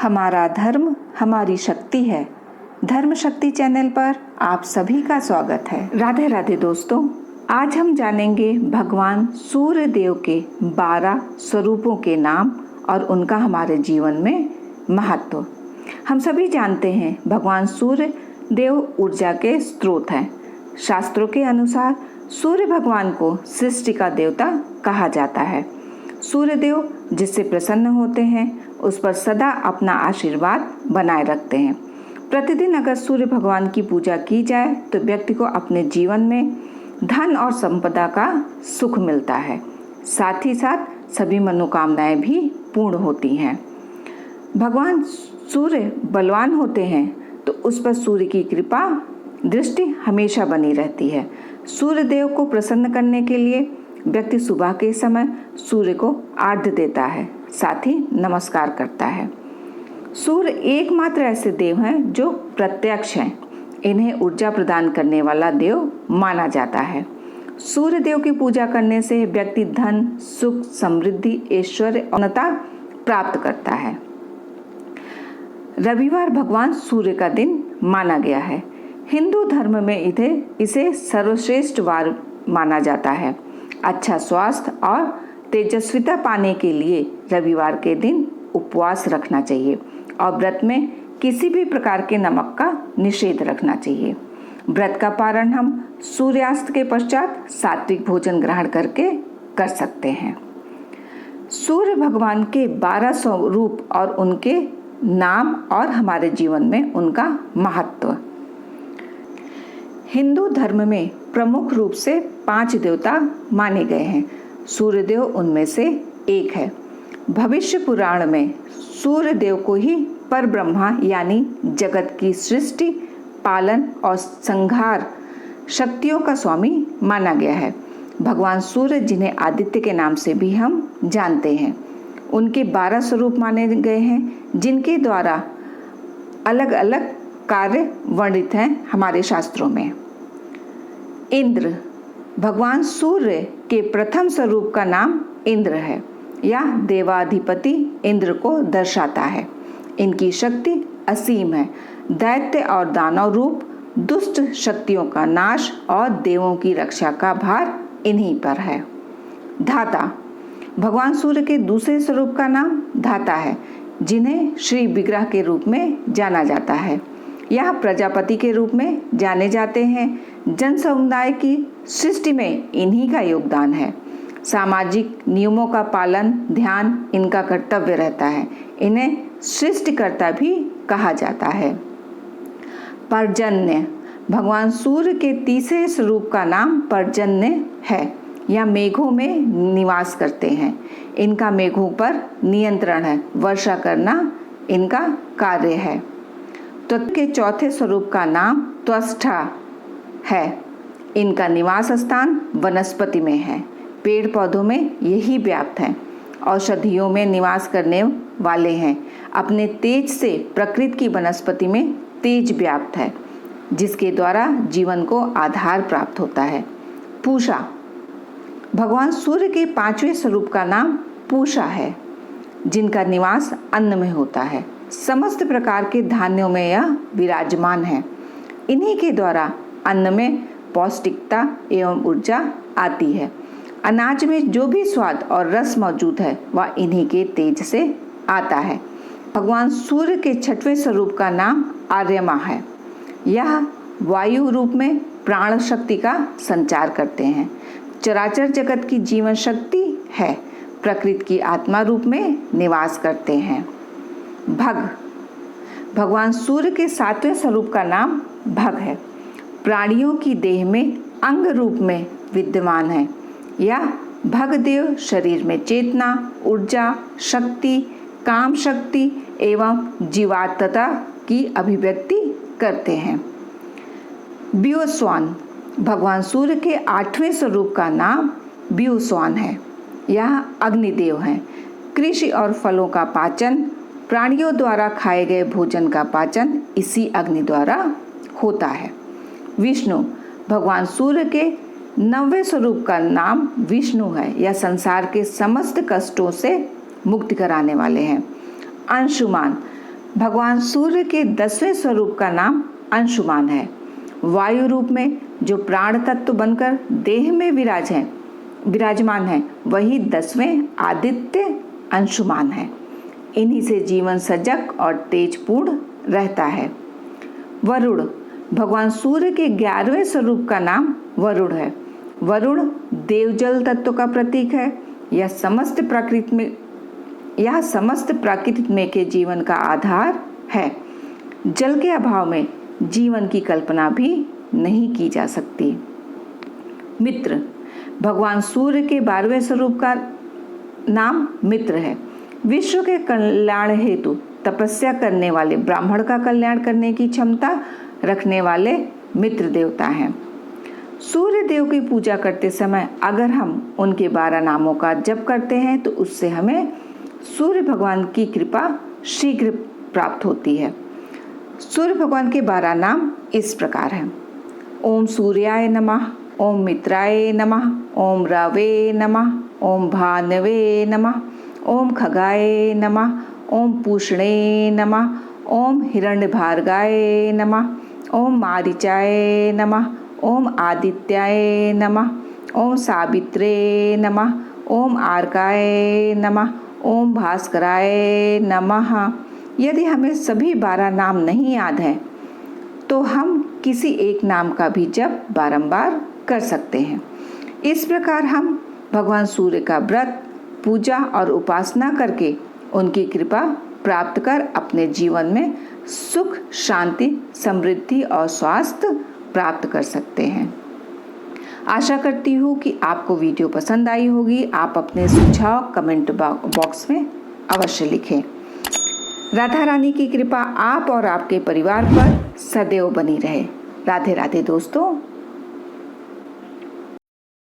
हमारा धर्म हमारी शक्ति है। धर्म शक्ति चैनल पर आप सभी का स्वागत है। राधे राधे दोस्तों, आज हम जानेंगे भगवान सूर्य देव के 12 स्वरूपों के नाम और उनका हमारे जीवन में महत्व। हम सभी जानते हैं भगवान सूर्य देव ऊर्जा के स्रोत हैं। शास्त्रों के अनुसार सूर्य भगवान को सृष्टि का देवता कहा जाता है। सूर्य देव जिससे प्रसन्न होते हैं उस पर सदा अपना आशीर्वाद बनाए रखते हैं। प्रतिदिन अगर सूर्य भगवान की पूजा की जाए तो व्यक्ति को अपने जीवन में धन और संपदा का सुख मिलता है। साथ ही साथ सभी मनोकामनाएं भी पूर्ण होती हैं। भगवान सूर्य बलवान होते हैं तो उस पर सूर्य की कृपा दृष्टि हमेशा बनी रहती है। सूर्य देव को प्रसन्न करने के लिए व्यक्ति सुबह के समय सूर्य को आर्घ्य देता है, साथ ही नमस्कार करता है। सूर्य एकमात्र ऐसे देव हैं जो प्रत्यक्ष हैं। इन्हें ऊर्जा प्रदान करने वाला देव माना जाता है। सूर्य देव की पूजा करने से व्यक्ति धन, सुख, समृद्धि, ऐश्वर्य और उन्नता प्राप्त करता है। रविवार भगवान सूर्य का दिन माना गया है। हिंदू धर्म में इसे सर्वश्रेष्ठ वार माना जाता है। अच्छा स्वास्थ्य और तेजस्विता पाने के लिए रविवार के दिन उपवास रखना चाहिए और व्रत में किसी भी प्रकार के नमक का निषेध रखना चाहिए। व्रत का पारण हम सूर्यास्त के पश्चात सात्विक भोजन ग्रहण करके कर सकते हैं। सूर्य भगवान के 12 स्वरूप और उनके नाम और हमारे जीवन में उनका महत्व। हिंदू धर्म में प्रमुख रूप से 5 देवता माने गए हैं। सूर्य देव उनमें से एक है। भविष्य पुराण में सूर्य देव को ही परब्रह्मा यानी जगत की सृष्टि, पालन और संहार शक्तियों का स्वामी माना गया है। भगवान सूर्य जिन्हें आदित्य के नाम से भी हम जानते हैं, उनके 12 स्वरूप माने गए हैं जिनके द्वारा अलग अलग कार्य वर्णित हैं हमारे शास्त्रों में। इंद्र, भगवान सूर्य के प्रथम स्वरूप का नाम इंद्र है। यह देवाधिपति इंद्र को दर्शाता है। इनकी शक्ति असीम है। दैत्य और दानव रूप दुष्ट शक्तियों का नाश और देवों की रक्षा का भार इन्हीं पर है। धाता, भगवान सूर्य के दूसरे स्वरूप का नाम धाता है, जिन्हें श्री विग्रह के रूप में जाना जाता है। यह प्रजापति के रूप में जाने जाते हैं। जन समुदाय की सृष्टि में इन्हीं का योगदान है। सामाजिक नियमों का पालन ध्यान इनका कर्तव्य रहता है। इन्हें सृष्टिकर्ता भी कहा जाता है। पर्जन्य, भगवान सूर्य के तीसरे स्वरूप का नाम पर्जन्य है। यह मेघों में निवास करते हैं। इनका मेघों पर नियंत्रण है। वर्षा करना इनका कार्य है। तत्व के चौथे स्वरूप का नाम त्वष्टा है। इनका निवास स्थान वनस्पति में है। पेड़ पौधों में यही व्याप्त हैं। औषधियों में निवास करने वाले हैं। अपने तेज से प्रकृति की वनस्पति में तेज व्याप्त है, जिसके द्वारा जीवन को आधार प्राप्त होता है। पूषा, भगवान सूर्य के 5वें स्वरूप का नाम पूषा है, जिनका निवास अन्न में होता है। समस्त प्रकार के धान्यों में यह विराजमान है। इन्हीं के द्वारा अन्न में पौष्टिकता एवं ऊर्जा आती है। अनाज में जो भी स्वाद और रस मौजूद है वह इन्हीं के तेज से आता है। भगवान सूर्य के 6वें स्वरूप का नाम आर्यमा है। यह वायु रूप में प्राण शक्ति का संचार करते हैं। चराचर जगत की जीवन शक्ति है। प्रकृति की आत्मा रूप में निवास करते हैं। भग, भगवान सूर्य के 7वें स्वरूप का नाम भग है। प्राणियों की देह में अंग रूप में विद्यमान है। यह भगदेव शरीर में चेतना, ऊर्जा, शक्ति, काम शक्ति एवं जीवात्मता की अभिव्यक्ति करते हैं। व्युस्वान, भगवान सूर्य के 8वें स्वरूप का नाम व्युस्वान है। यह अग्निदेव हैं। कृषि और फलों का पाचन, प्राणियों द्वारा खाए गए भोजन का पाचन इसी अग्नि द्वारा होता है। विष्णु, भगवान सूर्य के 9वें स्वरूप का नाम विष्णु है। यह संसार के समस्त कष्टों से मुक्ति कराने वाले हैं। अंशुमान, भगवान सूर्य के 10वें स्वरूप का नाम अंशुमान है। वायु रूप में जो प्राण तत्व बनकर देह में विराजमान है वही 10वें आदित्य अंशुमान है। इन्हीं से जीवन सजग और तेजपूर्ण रहता है। वरुण, भगवान सूर्य के 11वें स्वरूप का नाम वरुण है। वरुण देवजल तत्व का प्रतीक है। यह समस्त प्रकृति में के जीवन का आधार है। जल के अभाव में जीवन की कल्पना भी नहीं की जा सकती। मित्र, भगवान सूर्य के 12वें स्वरूप का नाम मित्र है। विश्व के कल्याण हेतु तपस्या करने वाले ब्राह्मण का कल्याण करने की क्षमता रखने वाले मित्र देवता हैं। सूर्य देव की पूजा करते समय अगर हम उनके 12 नामों का जप करते हैं तो उससे हमें सूर्य भगवान की कृपा शीघ्र प्राप्त होती है। सूर्य भगवान के 12 नाम इस प्रकार हैं। ओम सूर्याय नमः, ओम मित्राय नमः, ओम रवे नमः, ओम भानवे नमः, ओम खगाय नमः, ओम पूषणे नमः, ओम हिरण्यभार्गाय नमः, ओम मारीचाय नमः, ओम आदित्याय नमः, ओम सावित्रे नमः, ओम आर्काय नमः, ओम भास्कराय नमः। यदि हमें सभी 12 नाम नहीं याद हैं तो हम किसी एक नाम का भी जप बारंबार कर सकते हैं। इस प्रकार हम भगवान सूर्य का व्रत, पूजा और उपासना करके उनकी कृपा प्राप्त कर अपने जीवन में सुख, शांति, समृद्धि और स्वास्थ्य प्राप्त कर सकते हैं। आशा करती हूँ कि आपको वीडियो पसंद आई होगी। आप अपने सुझाव कमेंट बॉक्स में अवश्य लिखें। राधा रानी की कृपा आप और आपके परिवार पर सदैव बनी रहे। राधे राधे दोस्तों।